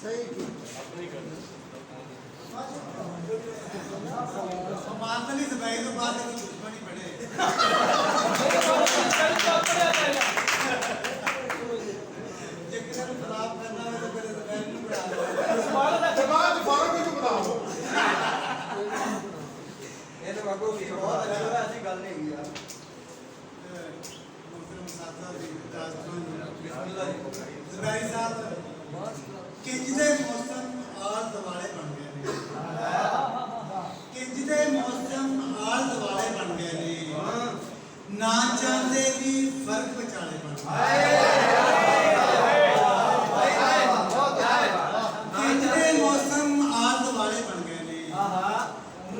सही मातली दबाई तो बाद में दुश्मनी पड़े जिक्र खिलाफ करना है तो करे तो बैठ नहीं पड़ा समाज बाहर कुछ बताओ ये तो बाबू की बहुत अच्छा ऐसी गल नहीं हुई यार मुस्लिम साथी बिस्मिल्लाह भाई साहब किंज दे मौसम आल दवाले बन गए ने किंज दे मौसम आल दवाले बन गए ने ना चाहते भी फर्क विचाले बन गए किंज दे मौसम आल दवाले बन गए ने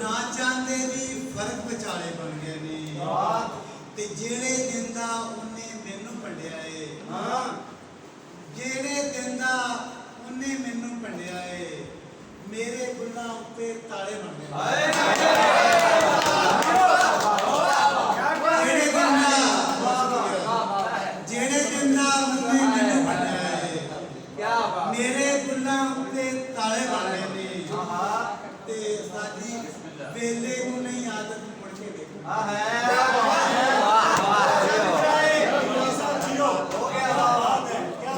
ना चाहते भी फर्क विचाले बन गए ने ते जेड़े दिन दा उन्ने मैनू पढ़िया है जेड़े दिन दा उन्ने मैनू पढ़िया है मेरे बुल्ला उत्ते ताले बन गए जेड़े दिन दा उन्ने मैनू पढ़िया है मेरे बुल्ला उत्ते ताले बन गए ने ते साडी वेले नू नहीं आदत मुड़ के देखो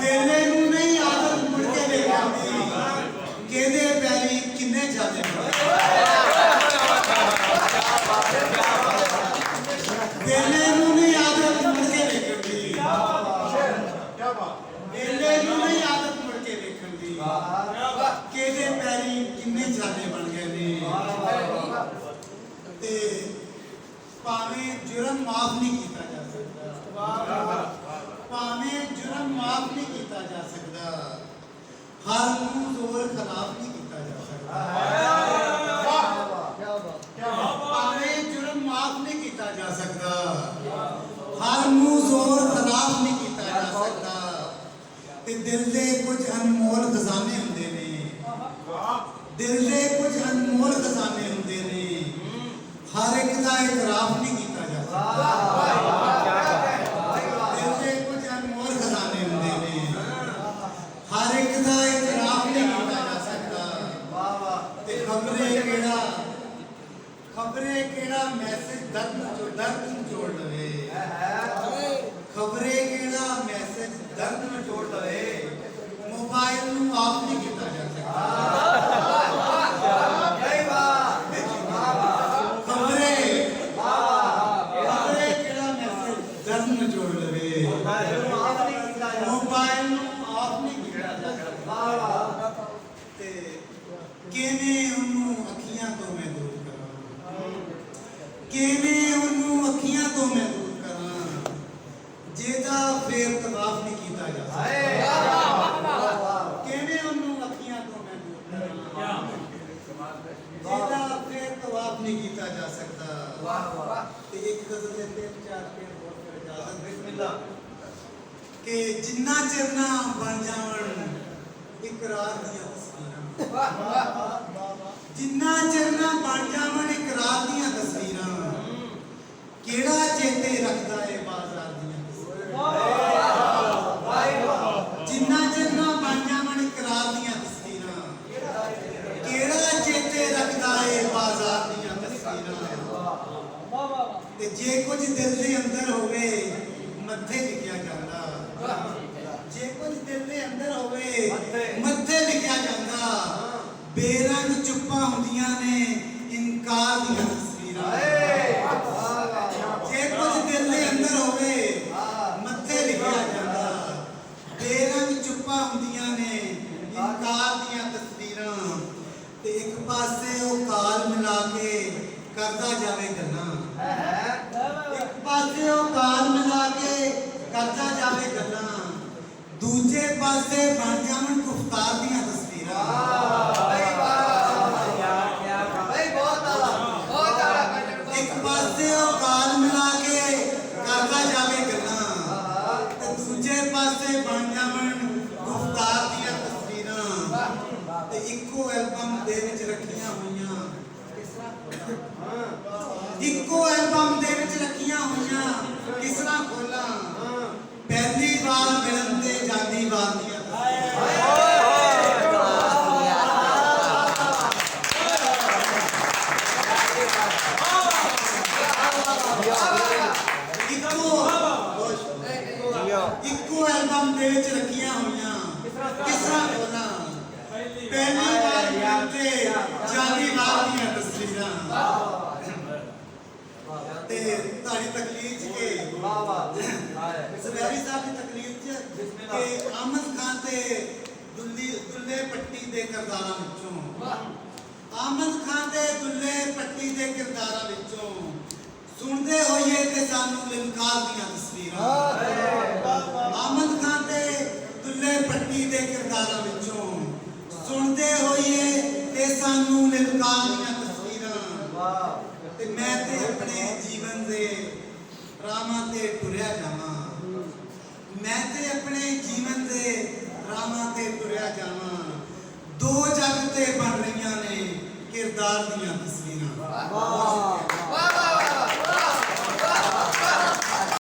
वेले नू नहीं आदत मुड़ के देखो केदे पैरी किन्ने जाते वेले नू नहीं आदत मुड़ के देखो क्या बात वेले नू नहीं आदत मुड़ के देखो केदे पैरी किन्ने जाते बन गए ने ते भावें जुर्म माफ नहीं किया जा सकता भावें जुर्म माफ नहीं किया जा सकता हर मुंह जोर खिलाफ नहीं किया जा सकता भावें जुर्म माफ नहीं किया जा सकता हर मुंह जोर खिलाफ नहीं किया जा सकता ते दिल दे कुछ अनमोल खजाने हुंदे ने दिल दे कुछ अनमोल खजाने हुंदे ने हर एक का इतराफ नहीं किया जा सकता दिल दे कुछ अनमोल खजाने हुंदे ने हर एक का इतराफ नहीं किया जा सकता ते खबरे केड़ा मैसेज दर्द जोड़ लवे खबरे केड़ा मैसेज दर्द में जोड़ लवे मोबाइल नू ऑफ नहीं किया जा सकता जोड़ लवे मोबाइल ऑफ नहीं किया जा सकता ते केने उन्नू अखियां तो मैं दूर करा केने उन्नू अखियां तो मैं दूर करा जेदा फेर तवाफ नहीं किया जा सकता केने उन्नू अखियां तो मैं दूर करा जेदा फेर तवाफ नहीं किया जा सकता ते एक गजल दे तीन चार पेड़ बिस्मिल्लाह के जिन्ना चिरना बन जावन इकरार दियां तस्वीरां जिन्ना चिरना बन जावन इकरार दियां तस्वीरां केड़ा चेते रखदा है बाजार दियां जिन्ना चिरना बन जावन इकरार दियां तस्वीरां केड़ा चेते रखदा है बाजार दियां तस्वीरां ते जे कुछ दिल दे अंदर होवे मत्थे लिखिया जांदा जे कुछ दिल दे अंदर होवे मत्थे लिखिया जांदा बेरंग चुप्पा हुंदियां ने इनकार दियां तस्वीरां जे कुछ दिल दे अंदर होवे मत्थे लिखिया जांदा बेरंग चुप्पा हुंदियां ने इनकार दियां तस्वीरां ते एक पासे ओ काल मिला के करदा जावे गल्लां एक पासे ओ काल मिला के करदा जावे गल्लां दूजे पासे बन जावन गुफ्तार दियां तस्वीरां एक पासे ओ काल मिला के करदा जावे गल्लां ते दूजे पासे बन जावन गुफ्तार दियां तस्वीरां ते इक्को एल्बम दे विच रखियां होईयां इक्को एल्बम दे विच रखियां होईयां किस तरह खोलां पहली बार मिलन ते जांदी बार दियां ਦੇ ਵਿੱਚ ਰੱਖੀਆਂ ਹੋਈਆਂ ਕਿਸ ਤਰ੍ਹਾਂ ਬੋਲਾਂ ਪਹਿਲੀ ਵਾਰ ਮਿਲਦੇ ਜਾਨੀ ਵਾਰ ਦੀਆਂ ਤਸਵੀਰਾਂ ਤੇ ਤੁਹਾਡੀ ਤਕਲੀਫ ਚ ਕੇ ਜ਼ਬੈਰੀ ਸਾਹਿਬ ਦੀ ਤਕਲੀਫ ਚ ਕਿ ਅਹਿਮਦ ਖਾਨ ਤੇ ਦੁੱਲੇ ਪੱਟੀ ਦੇ ਕਿਰਦਾਰਾਂ ਵਿੱਚੋਂ ਅਹਿਮਦ ਖਾਨ ਦੇ ਦੁੱਲੇ ਪੱਟੀ ਦੇ ਕਿਰਦਾਰਾਂ ਵਿੱਚੋਂ ਸੁਣਦੇ ਹੋਈਏ ਤੇ ਸਾਨੂੰ ਲਿਮਕਾਰ ਦੀਆਂ ਤਸਵੀਰਾਂ ਅਹਿਮਦ ਖਾਨ ਤੇ ਦੁੱਲੇ ਪੱਟੀ ਦੇ ਕਿਰਦਾਰਾਂ ਵਿੱਚੋਂ ਸੁਣਦੇ ਹੋਈਏ ਤੇ ਸਾਨੂੰ ਲਿਮਕਾਰ ਦੀਆਂ ਤਸਵੀਰਾਂ ਤੇ ਮੈਂ ਤੇ ਆਪਣੇ ਜੀਵਨ ਦੇ ਰਾਹਾਂ ਤੇ ਟੁਰਿਆ ਜਾਵਾਂ ਮੈਂ ਤੇ ਆਪਣੇ ਜੀਵਨ ਦੇ ਰਾਹਾਂ ਤੇ ਟੁਰਿਆ ਜਾਵਾਂ ਦੋ ਜੱਗ ਤੇ ਬਣ ਰਹੀਆਂ ਨੇ ਕਿਰਦਾਰ ਦੀਆਂ ਤਸਵੀਰਾਂ